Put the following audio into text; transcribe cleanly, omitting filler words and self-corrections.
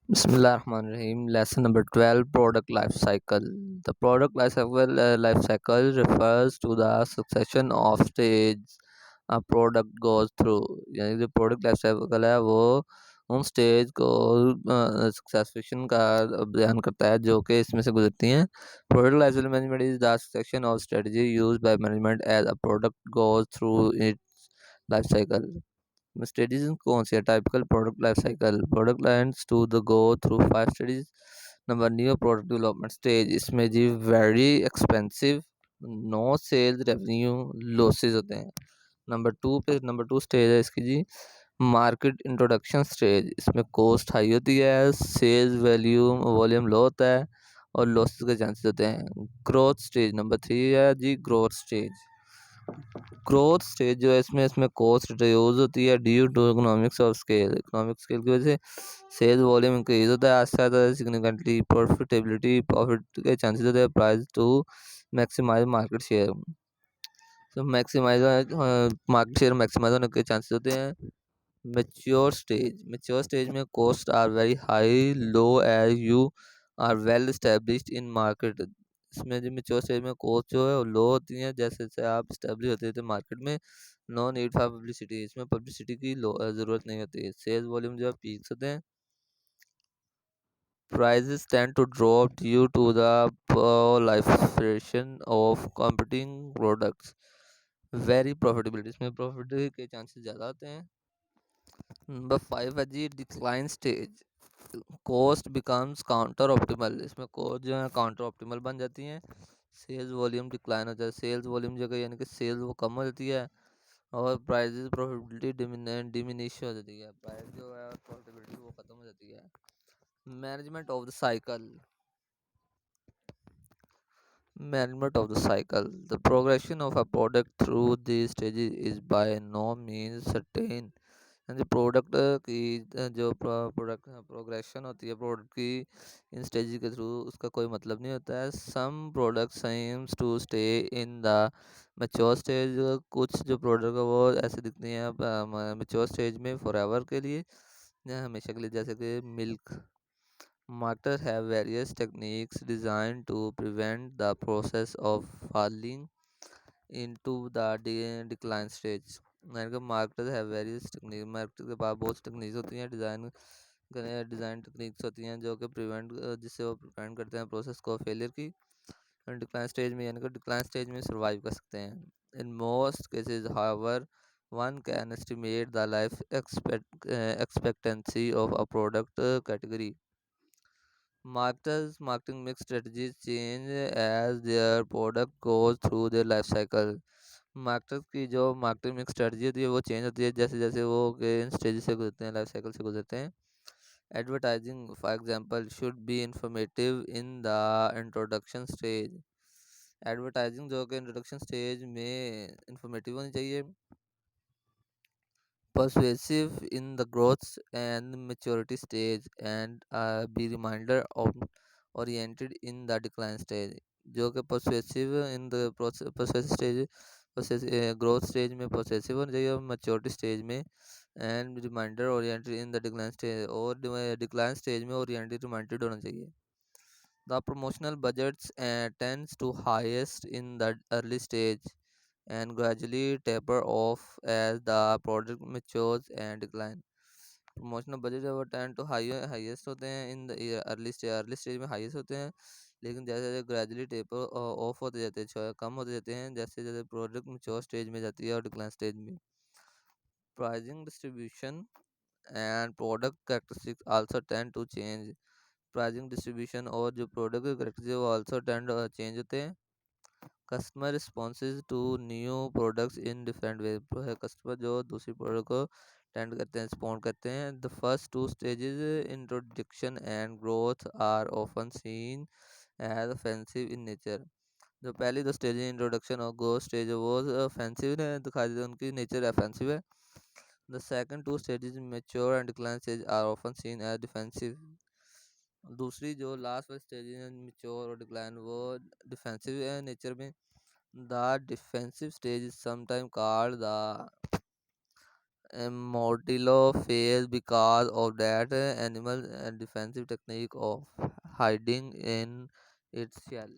Bismillahirrahmanirrahim. Lesson number 12, Product Life Cycle. The product life cycle refers to the succession of stages a product goes through. यानी जो product life cycle है वो उन stage को succession का बयान करता है जो कि इसमें से गुजरती हैं. Product life cycle management is the section of strategy used by management as a product goes through its life cycle. Stages कौन सी है? Typical product life cycle. Product lines to the go through 5 stages. Number new product development stage. इसमें जी very expensive, no sales revenue, losses होते हैं. Number two stage है इसकी जी मार्केट इंट्रोडक्शन स्टेज. इसमें कॉस्ट हाई होती है, सेल्स वॉल्यूम लो होता है और लॉसेस के चांसेस होते हैं. ग्रोथ स्टेज नंबर 3 है जी ग्रोथ स्टेज. ग्रोथ स्टेज जो है इसमें कॉस्ट रिड्यूस होती है ड्यू टू इकोनॉमिक स्केल की वजह से सेल्स वॉल्यूम इंक्रीज होता है आस्ते आस्ते सिग्निफिकेंटली. प्रॉफिट के चांसेस होते हैं. Price to maximise market share. तो मार्केट शेयर मैक्सिमाइज होने के चांसेस होते हैं. मेच्योर स्टेज में cost are very high low as you are well established in market. इसमें जो मेच्योर स्टेज में कॉस्ट जो है वो लो होती है जैसे जैसे आप स्टेब्लिश होते थे मार्केट में. No need for publicity. इसमें पब्लिसिटी की ज़रूरत नहीं होती है. सेल्स वॉल्यूम जो है पीक्स होते हैं. Prices tend to drop due to the proliferation of competing products. Very profitability. इसमें प्रॉफिट के चांसेस ज़्यादा होते हैं. नंबर 5 है जी decline stage. Cost becomes counter optimal. इसमें कॉस्ट जो है काउंटर ऑप्टिमल बन जाती हैं. सेल्स वॉल्यूम डिक्लाइन होता है. सेल्स वॉल्यूम जगह यानी कि सेल्स वो कम हो जाती है और प्राइजेस प्रॉफिटेबिलिटी डिमिनिश हो जाती है. प्राइस जो है और प्रॉफिटेबिलिटी वो खत्म हो जाती है. Management of the cycle. Management of the cycle. The progression of a product through these stages is by no means certain. जो प्रोडक्ट की जो प्रोडक्ट प्रोग्रेशन होती है प्रोडक्ट की इन स्टेज के थ्रू उसका कोई मतलब नहीं होता है. Some product seems to stay in the mature stage. कुछ जो प्रोडक्ट है वो ऐसे दिखती हैं मैच्योर स्टेज में फॉर एवर के लिए, हमेशा के लिए, जैसे कि milk. Marketers have various techniques designed to prevent the process of falling into the decline stage. यानी कि marketers have various technique. Marketer के पास बहुत सी टेक्निक्स होती हैं, डिज़ाइन टेक्निक्स होती हैं जो कि जिससे वो प्रिवेंट करते हैं प्रोसेस को फेलियर की. डिक्लाइन स्टेज में यानी कि डिक्लाइन स्टेज में सर्वाइव कर सकते हैं. In most cases however one can estimate the life expectancy of a product category. Marketing mix strategies change as their product goes through their life cycle. Marketers की जो marketing mix strategy होती है वो change होती है जैसे जैसे वो इन स्टेज से गुजरते हैं, लाइफ साइकिल से गुजरते हैं. Advertising for example should be informative in the introduction stage. Advertising जो कि इंट्रोडक्शन स्टेज में इंफॉर्मेटिव होनी चाहिए. Persuasive in the growth and maturity stage and be reminder of oriented in the decline stage. जो कि persuasive in the persuasive stage growth stage में persuasive होना चाहिए और maturity स्टेज में and reminder oriented in the decline stage और decline stage में oriented reminded होना चाहिए. The promotional budgets tends to highest in the early stage and gradually taper off as the product matures and decline. Promotional budget जो वो ten to highest होते हैं in the early stage में highest होते हैं, लेकिन जैसे जैसे ग्रेजुअली टेपर ऑफ होते जाते हैं, कम होते जाते हैं जैसे जैसे प्रोडक्ट मैच्योर स्टेज में जाती है और डिक्लाइन स्टेज में. Pricing distribution and product characteristics also tend to change. Pricing distribution और जो प्रोडक्ट के कैरेक्टरिस्टिक्स वो आल्सो टेंड चेंज होते हैं. Customer responses to new products in different way. Customer जो दूसरी प्रोडक्ट को टेंड करते हैं, रिस्पॉन्ड करते हैं. The first two stages introduction and growth are often seen as offensive in nature. जो पहली दो स्टेज इंट्रोडक्शन और ग्रोथ स्टेज वो ऑफेंसिव दिखाई देते हैं, उनकी नेचर ऑफेंसिव है. The second two stages mature and decline stage are often seen as defensive. दूसरी जो लास्ट वाली स्टेज है मैच्योर और डिक्लाइन वो डिफेंसिव है नेचर में. The defensive stage is sometime called the Mortillo fails because of that animal defensive technique of hiding in its shell.